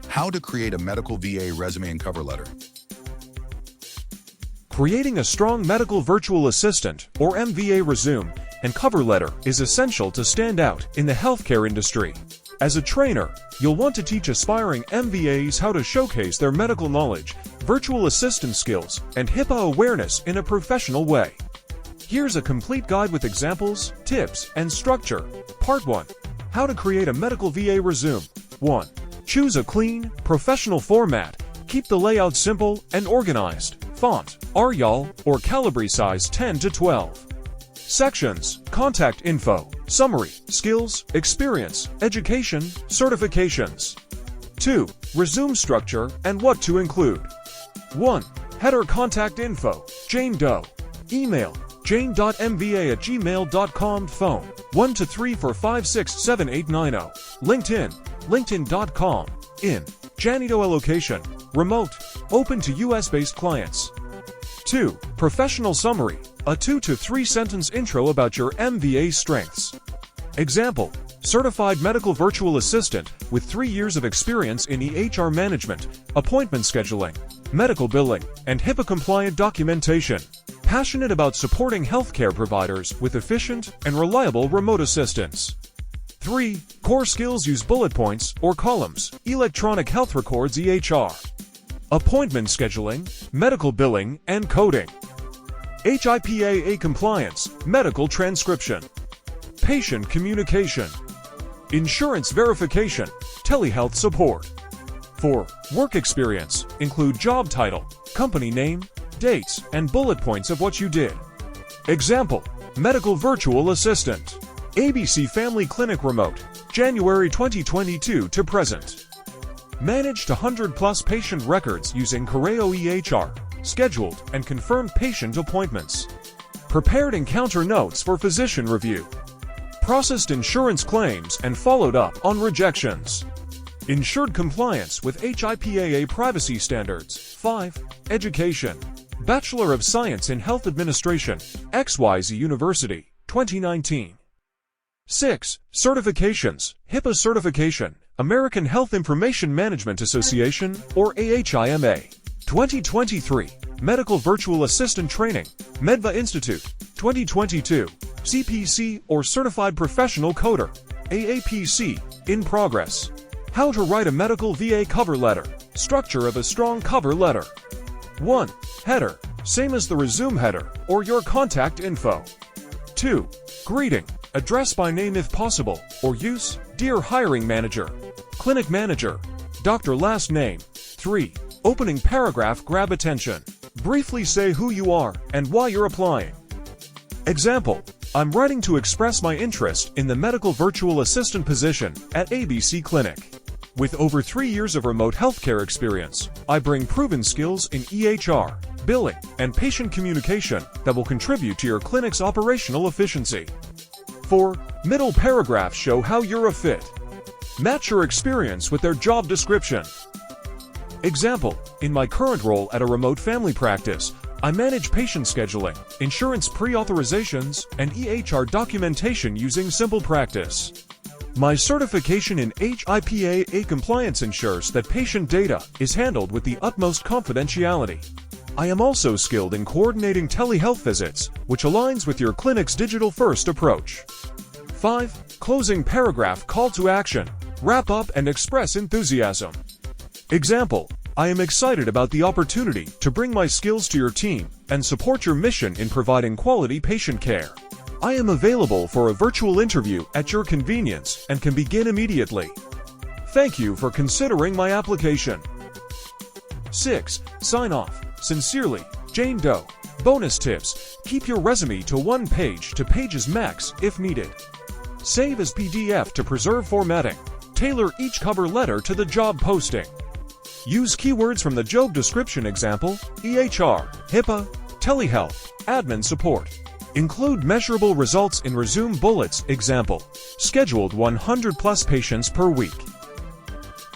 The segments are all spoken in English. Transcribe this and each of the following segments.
How to create a medical VA resume and cover letter. Creating a strong medical virtual assistant, or MVA resume, and cover letter is essential to stand out in the healthcare industry. As a trainer, you'll want to teach aspiring MVAs how to showcase their medical knowledge, virtual assistant skills, and HIPAA awareness in a professional way. Here's a complete guide with examples, tips, and structure. Part 1. How to create a medical VA resume. 1. Choose a clean, professional format. Keep the layout simple and organized. Font, Arial, or Calibri size 10 to 12. Sections, contact info, summary, skills, experience, education, certifications. 2. Resume structure and what to include. 1. Header contact info, Jane Doe. Email, jane.mva@gmail.com. Phone, 12345678890. LinkedIn, linkedin.com. In, Janito location, remote, open to US-based clients. 2. Professional summary, a 2 to 3 sentence intro about your MVA strengths. Example, certified medical virtual assistant with 3 years of experience in EHR management, appointment scheduling, medical billing, and HIPAA-compliant documentation. Passionate about supporting healthcare providers with efficient and reliable remote assistance. 3. Core skills use bullet points or columns, electronic health records EHR. Appointment scheduling, medical billing, and coding. HIPAA compliance, medical transcription. Patient communication. Insurance verification, telehealth support. 4. Work experience, include job title, company name, dates, and bullet points of what you did. Example, medical virtual assistant. ABC Family Clinic Remote, January 2022 to present. Managed 100+ patient records using Correo EHR, scheduled and confirmed patient appointments. Prepared encounter notes for physician review. Processed insurance claims and followed up on rejections. Ensured compliance with HIPAA privacy standards. 5. Education. Bachelor of Science in Health Administration, XYZ University, 2019. 6. Certifications, HIPAA certification, American Health Information Management Association, or AHIMA, 2023. Medical Virtual Assistant Training, Medva Institute, 2022. CPC or Certified Professional Coder, AAPC, in progress. How to write a medical VA cover letter. Structure of a strong cover letter. 1. Header, same as the resume header, or your contact info. 2. Greeting, address by name if possible, or use, Dear Hiring Manager, Clinic Manager, Doctor last name. 3. Opening paragraph, grab attention. Briefly say who you are and why you're applying. Example, I'm writing to express my interest in the medical virtual assistant position at ABC Clinic. With over 3 years of remote healthcare experience, I bring proven skills in EHR, billing, and patient communication that will contribute to your clinic's operational efficiency. 4. Middle paragraphs show how you're a fit. Match your experience with their job description. Example, in my current role at a remote family practice, I manage patient scheduling, insurance pre-authorizations, and EHR documentation using Simple Practice. My certification in HIPAA compliance ensures that patient data is handled with the utmost confidentiality. I am also skilled in coordinating telehealth visits, which aligns with your clinic's digital-first approach. 5. Closing paragraph, call to action. Wrap up and express enthusiasm. Example, I am excited about the opportunity to bring my skills to your team and support your mission in providing quality patient care. I am available for a virtual interview at your convenience and can begin immediately. Thank you for considering my application. 6. Sign off. Sincerely, Jane Doe. Bonus tips. Keep your resume to 1 page to pages max if needed. Save as PDF to preserve formatting. Tailor each cover letter to the job posting. Use keywords from the job description. Example, EHR, HIPAA, telehealth, admin support. Include measurable results in resume bullets. Example, scheduled 100+ patients per week.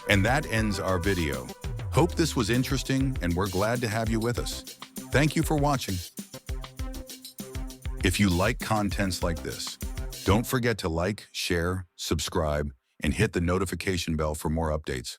And that ends our video. Hope this was interesting and we're glad to have you with us. Thank you for watching. If you like contents like this, don't forget to like, share, subscribe, and hit the notification bell for more updates.